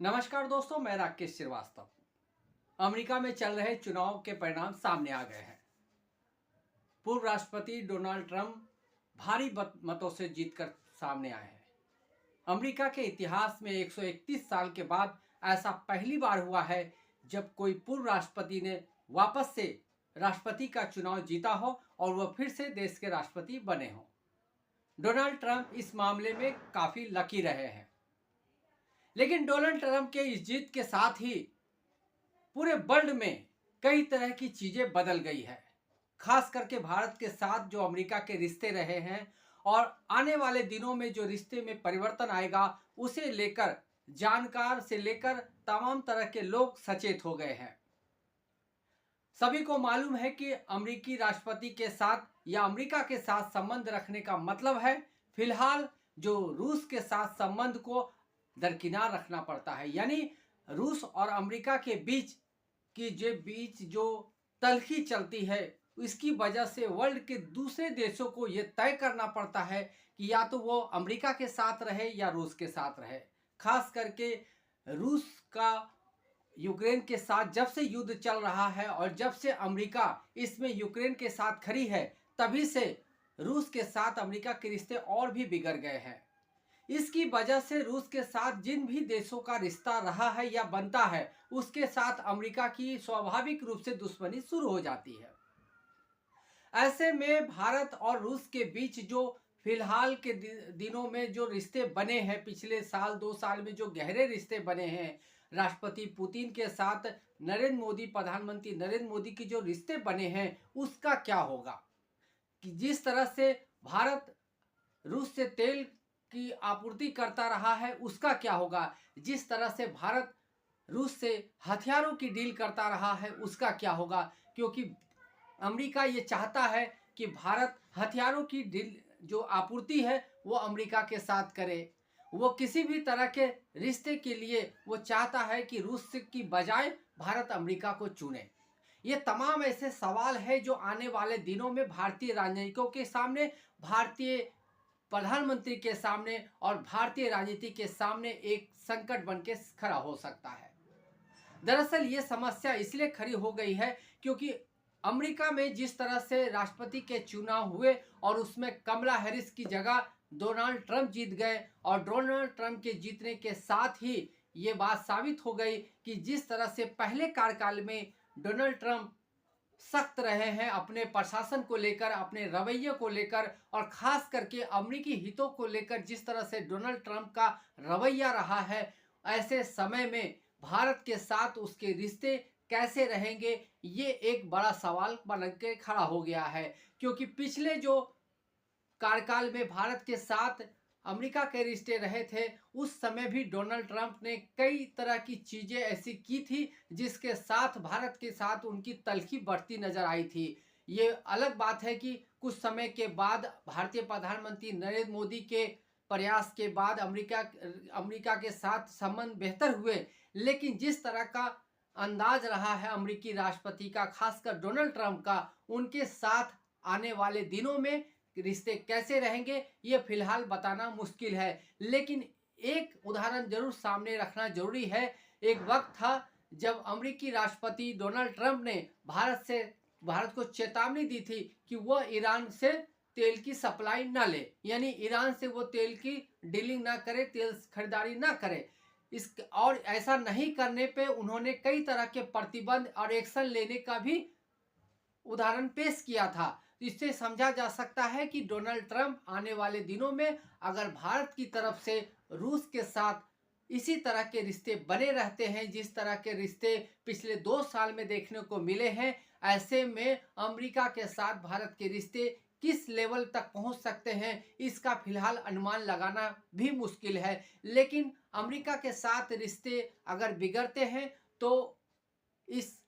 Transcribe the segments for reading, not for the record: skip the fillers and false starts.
नमस्कार दोस्तों, मैं राकेश श्रीवास्तव। अमेरिका में चल रहे चुनाव के परिणाम सामने आ गए हैं। पूर्व राष्ट्रपति डोनाल्ड ट्रंप भारी मतों से जीतकर सामने आए हैं। अमेरिका के इतिहास में 131 साल के बाद ऐसा पहली बार हुआ है जब कोई पूर्व राष्ट्रपति ने वापस से राष्ट्रपति का चुनाव जीता हो और वह फिर से देश के राष्ट्रपति बने हों। डोनाल्ड ट्रंप इस मामले में काफ़ी लकी रहे हैं। लेकिन डोनाल्ड ट्रंप के इस जीत के साथ ही पूरे वर्ल्ड में कई तरह की चीजें बदल गई है। खास करके भारत के साथ जो अमेरिका के रिश्ते रहे हैं और आने वाले दिनों में जो रिश्ते में परिवर्तन आएगा, उसे लेकर जानकार से लेकर तमाम तरह के लोग सचेत हो गए हैं। सभी को मालूम है कि अमेरिकी राष्ट्रपति के साथ या अमेरिका के साथ संबंध रखने का मतलब है फिलहाल जो रूस के साथ संबंध को दरकिनार रखना पड़ता है। यानी रूस और अमेरिका के बीच जो तल्खी चलती है, इसकी वजह से वर्ल्ड के दूसरे देशों को यह तय करना पड़ता है कि या तो वो अमेरिका के साथ रहे या रूस के साथ रहे। खास करके रूस का यूक्रेन के साथ जब से युद्ध चल रहा है और जब से अमेरिका इसमें यूक्रेन के साथ खड़ी है, तभी से रूस के साथ अमेरिका के रिश्ते और भी बिगड़ गए हैं। इसकी वजह से रूस के साथ जिन भी देशों का रिश्ता रहा है या बनता है, उसके साथ अमेरिका की स्वाभाविक रूप से दुश्मनी शुरू हो जाती है। ऐसे में भारत और रूस के बीच जो फिलहाल के दिनों में जो रिश्ते बने हैं, पिछले साल 2 साल में जो गहरे रिश्ते बने हैं, राष्ट्रपति पुतिन के साथ प्रधानमंत्री नरेंद्र मोदी के जो रिश्ते बने हैं, उसका क्या होगा? कि जिस तरह से भारत रूस से तेल की आपूर्ति करता रहा है, उसका क्या होगा? जिस तरह से भारत रूस से हथियारों की डील करता रहा है, उसका क्या होगा? क्योंकि अमेरिका ये चाहता है कि भारत हथियारों की डील जो आपूर्ति है वो अमेरिका के साथ करे। वो किसी भी तरह के रिश्ते के लिए वो चाहता है कि रूस की बजाय भारत अमेरिका को चुने। ये तमाम ऐसे सवाल है जो आने वाले दिनों में भारतीय राजनयिकों के सामने, भारतीय प्रधानमंत्री के सामने और भारतीय राजनीति के सामने एक संकट बन के खड़ा हो सकता है। दरअसल ये समस्या इसलिए खड़ी हो गई है क्योंकि अमेरिका में जिस तरह से राष्ट्रपति के चुनाव हुए और उसमें कमला हैरिस की जगह डोनाल्ड ट्रंप जीत गए और डोनाल्ड ट्रंप के जीतने के साथ ही ये बात साबित हो गई कि जिस तरह से पहले कार्यकाल में डोनाल्ड ट्रंप सख्त रहे हैं अपने प्रशासन को लेकर, अपने रवैये को लेकर और खास करके अमेरिकी हितों को लेकर जिस तरह से डोनाल्ड ट्रंप का रवैया रहा है, ऐसे समय में भारत के साथ उसके रिश्ते कैसे रहेंगे, ये एक बड़ा सवाल बन के खड़ा हो गया है। क्योंकि पिछले जो कार्यकाल में भारत के साथ अमेरिका के रिश्ते रहे थे, उस समय भी डोनाल्ड ट्रंप ने कई तरह की चीज़ें ऐसी की थी जिसके साथ भारत के साथ उनकी तल्खी बढ़ती नजर आई थी। ये अलग बात है कि कुछ समय के बाद भारतीय प्रधानमंत्री नरेंद्र मोदी के प्रयास के बाद अमेरिका के साथ संबंध बेहतर हुए, लेकिन जिस तरह का अंदाज रहा है अमेरिकी राष्ट्रपति का, खासकर डोनाल्ड ट्रंप का, उनके साथ आने वाले दिनों में रिश्ते कैसे रहेंगे ये फिलहाल बताना मुश्किल है। लेकिन एक उदाहरण जरूर सामने रखना जरूरी है। एक वक्त था जब अमेरिकी राष्ट्रपति डोनाल्ड ट्रंप ने भारत को चेतावनी दी थी कि वह ईरान से तेल की सप्लाई न ले, यानी ईरान से वो तेल की डीलिंग ना करे, तेल खरीदारी ना करे। और ऐसा नहीं करने पे उन्होंने कई तरह के प्रतिबंध और एक्शन लेने का भी उदाहरण पेश किया था। इससे समझा जा सकता है कि डोनाल्ड ट्रंप आने वाले दिनों में अगर भारत की तरफ से रूस के साथ इसी तरह के रिश्ते बने रहते हैं जिस तरह के रिश्ते पिछले 2 साल में देखने को मिले हैं, ऐसे में अमेरिका के साथ भारत के रिश्ते किस लेवल तक पहुंच सकते हैं इसका फिलहाल अनुमान लगाना भी मुश्किल है। लेकिन अमेरिका के साथ रिश्ते अगर बिगड़ते हैं तो इस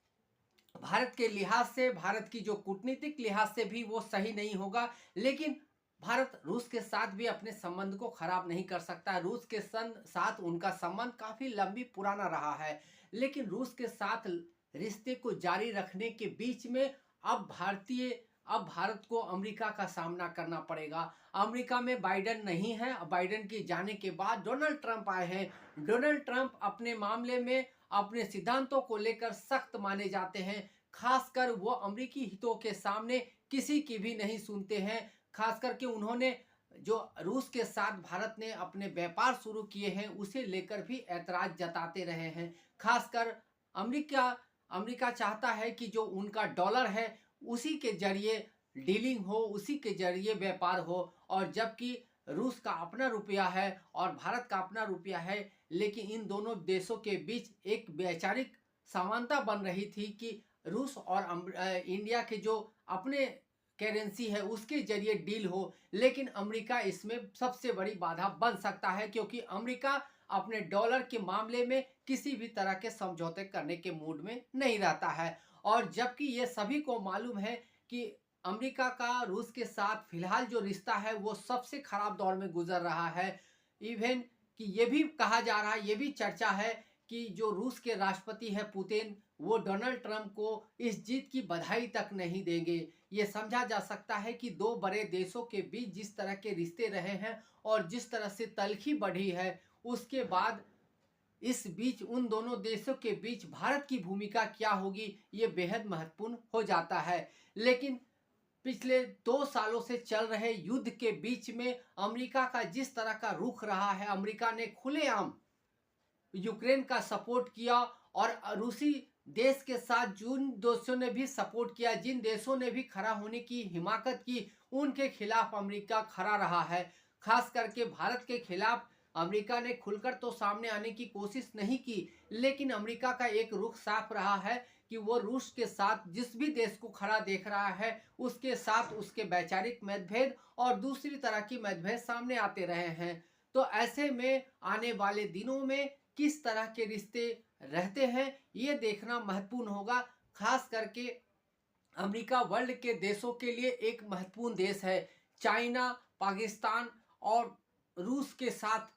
भारत के लिहाज से, भारत की जो कूटनीतिक लिहाज से भी वो सही नहीं होगा। लेकिन भारत रूस के साथ भी अपने संबंध को खराब नहीं कर सकता। रूस के साथ उनका संबंध काफ़ी लंबी पुराना रहा है, लेकिन रूस के साथ रिश्ते को जारी रखने के बीच में अब भारतीय अब भारत को अमेरिका का सामना करना पड़ेगा। अमेरिका में बाइडेन नहीं है, बाइडेन के जाने के बाद डोनाल्ड ट्रंप आए हैं। डोनाल्ड ट्रंप अपने मामले में अपने सिद्धांतों को लेकर सख्त माने जाते हैं, खासकर वो अमेरिकी हितों के सामने किसी की भी नहीं सुनते हैं। खास करके उन्होंने जो रूस के साथ भारत ने अपने व्यापार शुरू किए हैं उसे लेकर भी ऐतराज जताते रहे हैं। खासकर अमेरिका अमेरिका चाहता है कि जो उनका डॉलर है उसी के जरिए डीलिंग हो, उसी के जरिए व्यापार हो, और जबकि रूस का अपना रुपया है और भारत का अपना रुपया है, लेकिन इन दोनों देशों के बीच एक वैचारिक समानता बन रही थी कि रूस और इंडिया के जो अपने करेंसी है उसके जरिए डील हो। लेकिन अमेरिका इसमें सबसे बड़ी बाधा बन सकता है, क्योंकि अमेरिका अपने डॉलर के मामले में किसी भी तरह के समझौते करने के मूड में नहीं रहता है। और जबकि ये सभी को मालूम है कि अमेरिका का रूस के साथ फिलहाल जो रिश्ता है वो सबसे खराब दौर में गुजर रहा है। इवन कि ये भी कहा जा रहा है, ये भी चर्चा है कि जो रूस के राष्ट्रपति है पुतिन, वो डोनाल्ड ट्रंप को इस जीत की बधाई तक नहीं देंगे। ये समझा जा सकता है कि दो बड़े देशों के बीच जिस तरह के रिश्ते रहे हैं और जिस तरह से तलखी बढ़ी है, उसके बाद इस बीच उन दोनों देशों के बीच भारत की भूमिका क्या होगी, ये बेहद महत्वपूर्ण हो जाता है। लेकिन पिछले 2 सालों से चल रहे युद्ध के बीच में अमेरिका का जिस तरह का रुख रहा है, अमेरिका ने खुलेआम यूक्रेन का सपोर्ट किया, और रूसी देश के साथ जिन देशों ने भी सपोर्ट किया, जिन देशों ने भी खड़ा होने की हिमाकत की, उनके खिलाफ अमेरिका खड़ा रहा है। खास करके भारत के खिलाफ अमेरिका ने खुलकर तो सामने आने की कोशिश नहीं की, लेकिन अमेरिका का एक रुख साफ रहा है कि वो रूस के साथ जिस भी देश को खड़ा देख रहा है उसके साथ उसके वैचारिक मतभेद और दूसरी तरह की मतभेद सामने आते रहे हैं। तो ऐसे में आने वाले दिनों में किस तरह के रिश्ते रहते हैं ये देखना महत्वपूर्ण होगा। खास करके अमेरिका वर्ल्ड के देशों के लिए एक महत्वपूर्ण देश है। चाइना, पाकिस्तान और रूस के साथ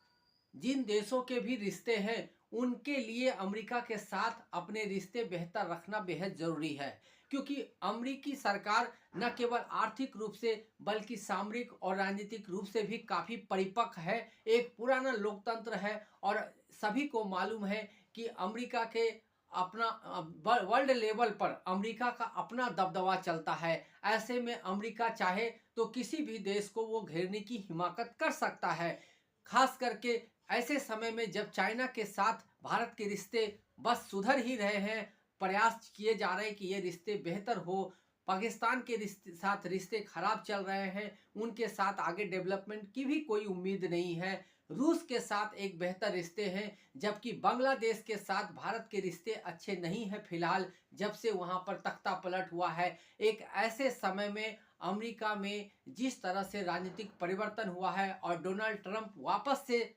जिन देशों के भी रिश्ते हैं उनके लिए अमेरिका के साथ अपने रिश्ते बेहतर रखना बेहद ज़रूरी है, क्योंकि अमेरिकी सरकार न केवल आर्थिक रूप से बल्कि सामरिक और राजनीतिक रूप से भी काफ़ी परिपक्व है, एक पुराना लोकतंत्र है। और सभी को मालूम है कि अमेरिका के अपना वर्ल्ड लेवल पर अमेरिका का अपना दबदबा चलता है। ऐसे में अमेरिका चाहे तो किसी भी देश को वो घेरने की हिमाकत कर सकता है। खास करके ऐसे समय में जब चाइना के साथ भारत के रिश्ते बस सुधर ही रहे हैं, प्रयास किए जा रहे हैं कि ये रिश्ते बेहतर हो, पाकिस्तान के साथ रिश्ते खराब चल रहे हैं, उनके साथ आगे डेवलपमेंट की भी कोई उम्मीद नहीं है। रूस के साथ एक बेहतर रिश्ते हैं, जबकि बांग्लादेश के साथ भारत के रिश्ते अच्छे नहीं हैं फिलहाल, जब से वहाँ पर तख्ता पलट हुआ है। एक ऐसे समय में अमेरिका में जिस तरह से राजनीतिक परिवर्तन हुआ है और डोनाल्ड ट्रंप वापस से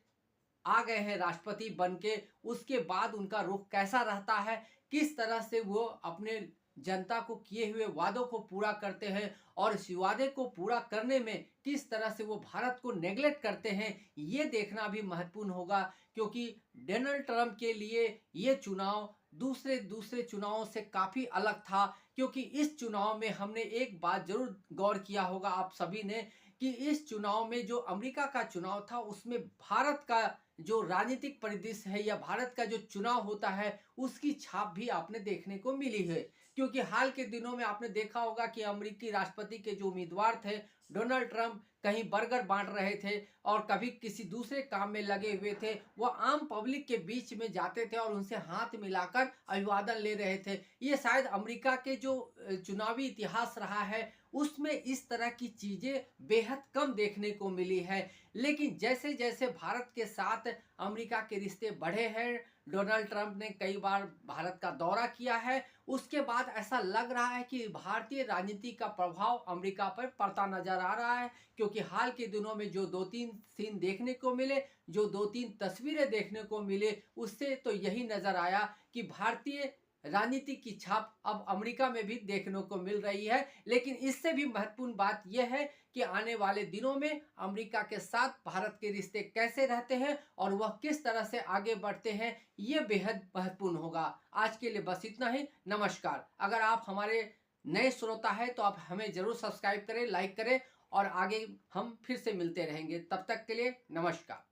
आ गए हैं राष्ट्रपति बन के, उसके बाद उनका रुख कैसा रहता है, किस तरह से वो अपने जनता को किए हुए वादों को पूरा करते हैं और इस वादे को पूरा करने में किस तरह से वो भारत को नेगलेक्ट करते हैं, ये देखना भी महत्वपूर्ण होगा। क्योंकि डोनाल्ड ट्रंप के लिए ये चुनाव दूसरे चुनावों से काफ़ी अलग था, क्योंकि इस चुनाव में हमने एक बात जरूर गौर किया होगा आप सभी ने कि इस चुनाव में जो अमेरिका का चुनाव था उसमें भारत का जो राजनीतिक परिदृश्य है या भारत का जो चुनाव होता है उसकी छाप भी आपने देखने को मिली है। क्योंकि हाल के दिनों में आपने देखा होगा कि अमेरिकी राष्ट्रपति के जो उम्मीदवार थे डोनाल्ड ट्रंप कहीं बर्गर बांट रहे थे और कभी किसी दूसरे काम में लगे हुए थे, वो आम पब्लिक के बीच में जाते थे और उनसे हाथ मिलाकर अभिवादन ले रहे थे। ये शायद अमेरिका के जो चुनावी इतिहास रहा है उसमें इस तरह की चीज़ें बेहद कम देखने को मिली है। लेकिन जैसे जैसे भारत के साथ अमेरिका के रिश्ते बढ़े हैं, डोनाल्ड ट्रंप ने कई बार भारत का दौरा किया है, उसके बाद ऐसा लग रहा है कि भारतीय राजनीति का प्रभाव अमेरिका पर पड़ता नजर आ रहा है। क्योंकि हाल के दिनों में जो 2-3 सीन देखने को मिले, जो 2-3 तस्वीरें देखने को मिले, उससे तो यही नजर आया कि भारतीय राजनीति की छाप अब अमेरिका में भी देखने को मिल रही है। लेकिन इससे भी महत्वपूर्ण बात यह है कि आने वाले दिनों में अमेरिका के साथ भारत के रिश्ते कैसे रहते हैं और वह किस तरह से आगे बढ़ते हैं, ये बेहद महत्वपूर्ण होगा। आज के लिए बस इतना ही। नमस्कार। अगर आप हमारे नए श्रोता है तो आप हमें जरूर सब्सक्राइब करें, लाइक करें और आगे हम फिर से मिलते रहेंगे। तब तक के लिए नमस्कार।